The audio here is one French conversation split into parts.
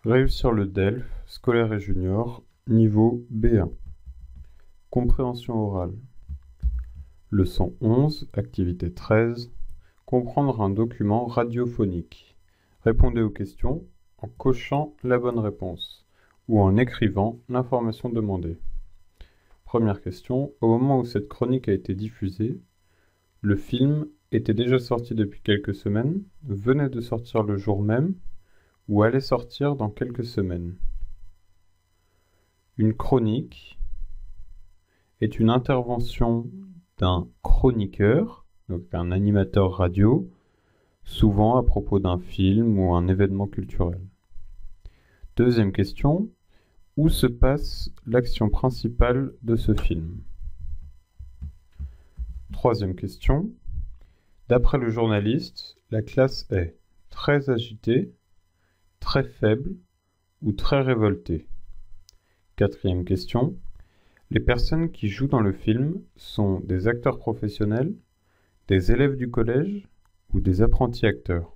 Réussir le DELF, scolaire et junior, niveau B1. Compréhension orale. Leçon 11, activité 13. Comprendre un document radiophonique. Répondez aux questions en cochant la bonne réponse ou en écrivant l'information demandée. Première question. Au moment où cette chronique a été diffusée, le film était déjà sorti depuis quelques semaines, venait de sortir le jour même ou allait sortir dans quelques semaines. Une chronique est une intervention d'un chroniqueur, donc un animateur radio, souvent à propos d'un film ou un événement culturel. Deuxième question, où se passe l'action principale de ce film? Troisième question, d'après le journaliste, la classe est très agitée, très faible ou très révoltée. Quatrième question, les personnes qui jouent dans le film sont des acteurs professionnels, des élèves du collège ou des apprentis acteurs.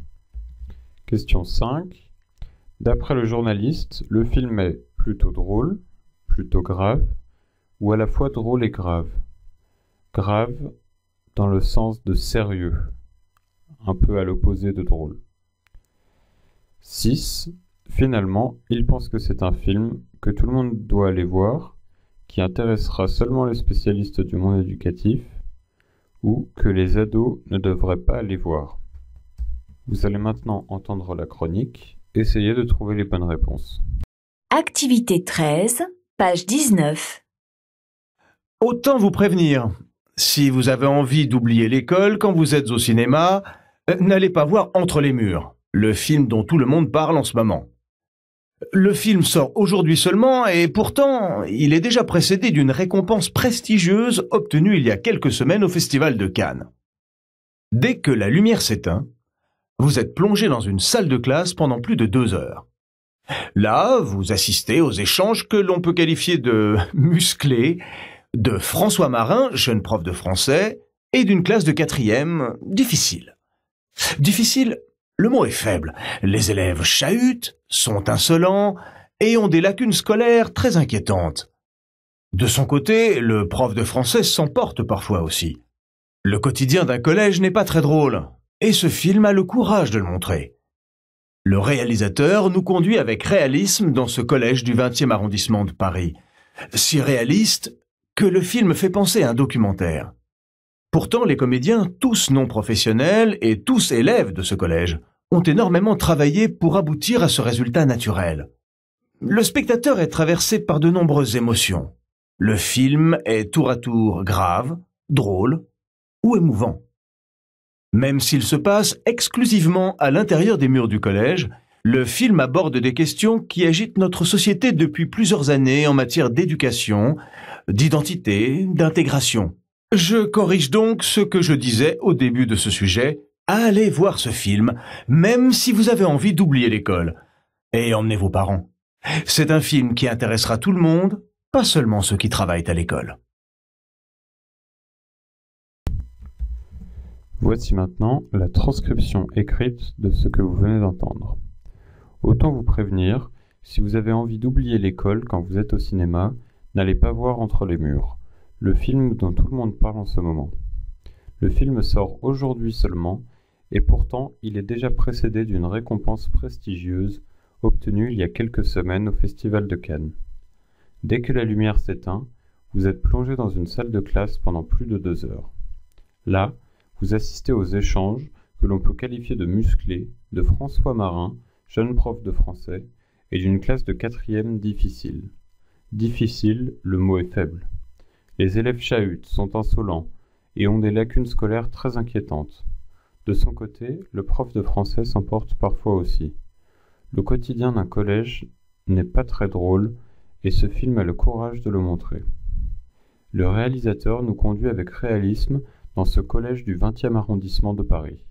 Question 5. D'après le journaliste, le film est plutôt drôle, plutôt grave, ou à la fois drôle et grave. Grave dans le sens de sérieux, un peu à l'opposé de drôle. 6. Finalement, il pense que c'est un film que tout le monde doit aller voir, qui intéressera seulement les spécialistes du monde éducatif, ou que les ados ne devraient pas aller voir. Vous allez maintenant entendre la chronique. Essayez de trouver les bonnes réponses. Activité 13, page 19. Autant vous prévenir, si vous avez envie d'oublier l'école quand vous êtes au cinéma, n'allez pas voir Entre les murs, le film dont tout le monde parle en ce moment. Le film sort aujourd'hui seulement et pourtant, il est déjà précédé d'une récompense prestigieuse obtenue il y a quelques semaines au Festival de Cannes. Dès que la lumière s'éteint, vous êtes plongé dans une salle de classe pendant plus de 2 heures. Là, vous assistez aux échanges que l'on peut qualifier de musclés de François Marin, jeune prof de français, et d'une classe de 4e difficile. Difficile, le mot est faible. Les élèves chahutent, sont insolents et ont des lacunes scolaires très inquiétantes. De son côté, le prof de français s'emporte parfois aussi. Le quotidien d'un collège n'est pas très drôle, et ce film a le courage de le montrer. Le réalisateur nous conduit avec réalisme dans ce collège du 20e arrondissement de Paris. Si réaliste que le film fait penser à un documentaire. Pourtant, les comédiens, tous non professionnels et tous élèves de ce collège, ont énormément travaillé pour aboutir à ce résultat naturel. Le spectateur est traversé par de nombreuses émotions. Le film est tour à tour grave, drôle ou émouvant. Même s'il se passe exclusivement à l'intérieur des murs du collège, le film aborde des questions qui agitent notre société depuis plusieurs années en matière d'éducation, d'identité, d'intégration. Je corrige donc ce que je disais au début de ce sujet. Allez voir ce film, même si vous avez envie d'oublier l'école. Et emmenez vos parents. C'est un film qui intéressera tout le monde, pas seulement ceux qui travaillent à l'école. Voici maintenant la transcription écrite de ce que vous venez d'entendre. Autant vous prévenir, si vous avez envie d'oublier l'école quand vous êtes au cinéma, n'allez pas voir Entre les murs, le film dont tout le monde parle en ce moment. Le film sort aujourd'hui seulement, et pourtant il est déjà précédé d'une récompense prestigieuse obtenue il y a quelques semaines au Festival de Cannes. Dès que la lumière s'éteint, vous êtes plongé dans une salle de classe pendant plus de 2 heures. Là, vous assistez aux échanges que l'on peut qualifier de musclés de François Marin, jeune prof de français, et d'une classe de 4e difficile. Difficile, le mot est faible. Les élèves chahutent, sont insolents, et ont des lacunes scolaires très inquiétantes. De son côté, le prof de français s'emporte parfois aussi. Le quotidien d'un collège n'est pas très drôle, et ce film a le courage de le montrer. Le réalisateur nous conduit avec réalisme dans ce collège du 20e arrondissement de Paris.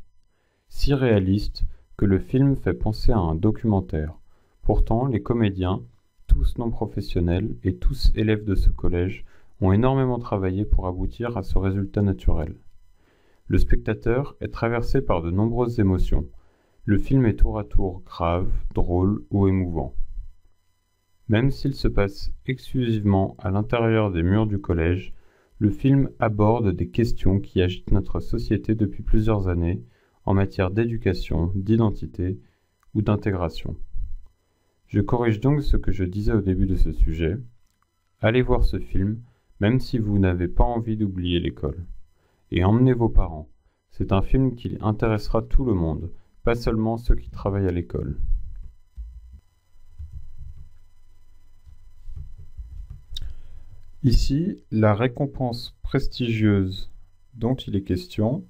Si réaliste que le film fait penser à un documentaire. Pourtant, les comédiens, tous non professionnels et tous élèves de ce collège, ont énormément travaillé pour aboutir à ce résultat naturel. Le spectateur est traversé par de nombreuses émotions. Le film est tour à tour grave, drôle ou émouvant. Même s'il se passe exclusivement à l'intérieur des murs du collège, le film aborde des questions qui agitent notre société depuis plusieurs années en matière d'éducation, d'identité ou d'intégration. Je corrige donc ce que je disais au début de ce sujet. Allez voir ce film, même si vous n'avez pas envie d'oublier l'école. Et emmenez vos parents. C'est un film qui intéressera tout le monde, pas seulement ceux qui travaillent à l'école. Ici, la récompense prestigieuse dont il est question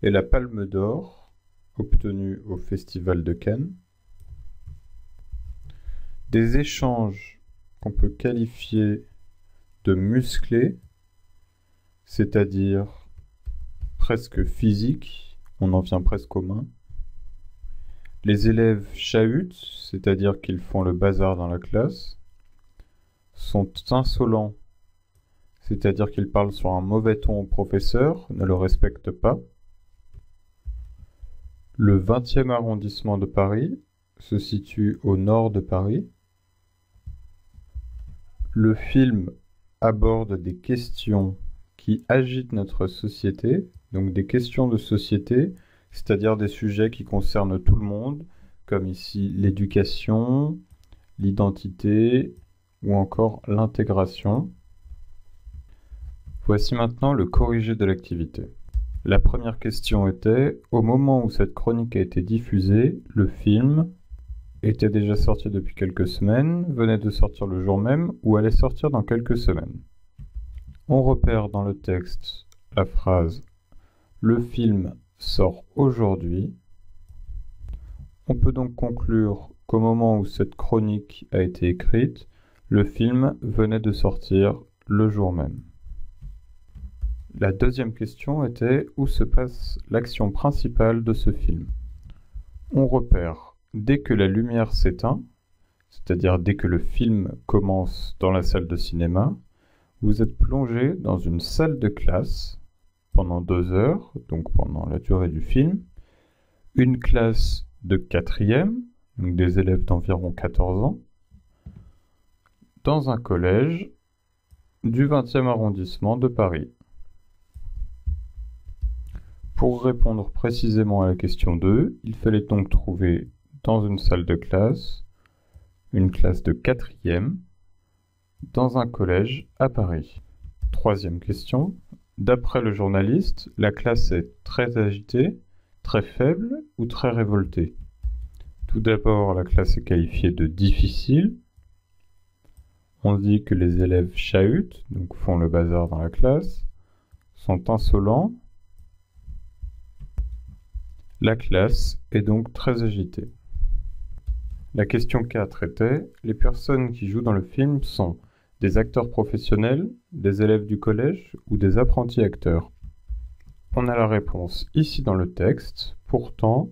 est la Palme d'Or, obtenue au Festival de Cannes. Des échanges qu'on peut qualifier de musclés, c'est-à-dire presque physiques, on en vient presque aux mains. Les élèves chahutent, c'est-à-dire qu'ils font le bazar dans la classe, sont insolents, c'est-à-dire qu'ils parlent sur un mauvais ton au professeur, ne le respectent pas. Le 20e arrondissement de Paris se situe au nord de Paris. Le film aborde des questions qui agitent notre société, donc des questions de société, c'est-à-dire des sujets qui concernent tout le monde, comme ici l'éducation, l'identité ou encore l'intégration. Voici maintenant le corrigé de l'activité. La première question était, au moment où cette chronique a été diffusée, le film était déjà sorti depuis quelques semaines, venait de sortir le jour même ou allait sortir dans quelques semaines. On repère dans le texte la phrase « Le film sort aujourd'hui ». On peut donc conclure qu'au moment où cette chronique a été écrite, le film venait de sortir le jour même. La deuxième question était où se passe l'action principale de ce film. On repère dès que la lumière s'éteint, c'est-à-dire dès que le film commence dans la salle de cinéma, vous êtes plongé dans une salle de classe pendant 2 heures, donc pendant la durée du film, une classe de 4e, donc des élèves d'environ 14 ans, dans un collège du 20e arrondissement de Paris. Pour répondre précisément à la question 2, il fallait donc trouver dans une salle de classe, une classe de 4e, dans un collège à Paris. Troisième question. D'après le journaliste, la classe est très agitée, très faible ou très révoltée. Tout d'abord, la classe est qualifiée de difficile. On dit que les élèves chahutent, donc font le bazar dans la classe, sont insolents. La classe est donc très agitée. La question 4 était, les personnes qui jouent dans le film sont des acteurs professionnels, des élèves du collège ou des apprentis acteurs. On a la réponse ici dans le texte. Pourtant,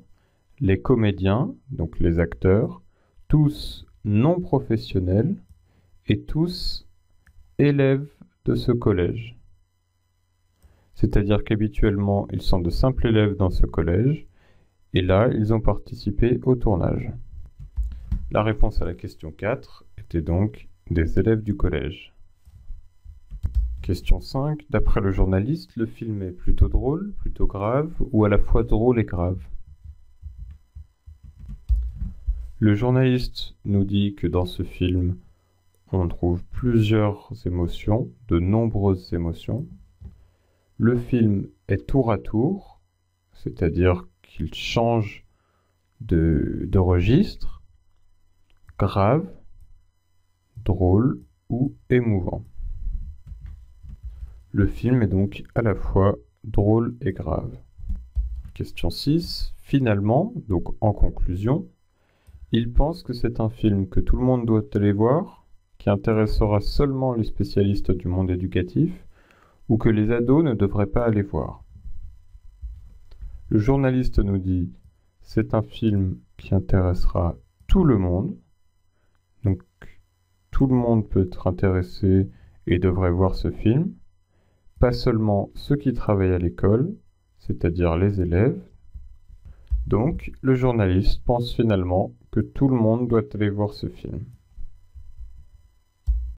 les comédiens, donc les acteurs, tous non professionnels et tous élèves de ce collège. C'est-à-dire qu'habituellement, ils sont de simples élèves dans ce collège, et là, ils ont participé au tournage. La réponse à la question 4 était donc des élèves du collège. Question 5. D'après le journaliste, le film est plutôt drôle, plutôt grave, ou à la fois drôle et grave. Le journaliste nous dit que dans ce film, on trouve plusieurs émotions, de nombreuses émotions. Le film est tour à tour, c'est-à-dire qu'il change de registre, grave, drôle ou émouvant. Le film est donc à la fois drôle et grave. Question 6. Finalement, donc en conclusion, il pense que c'est un film que tout le monde doit aller voir, qui intéressera seulement les spécialistes du monde éducatif, ou que les ados ne devraient pas aller voir. Le journaliste nous dit « c'est un film qui intéressera tout le monde », donc tout le monde peut être intéressé et devrait voir ce film, pas seulement ceux qui travaillent à l'école, c'est-à-dire les élèves. Donc, le journaliste pense finalement que tout le monde doit aller voir ce film.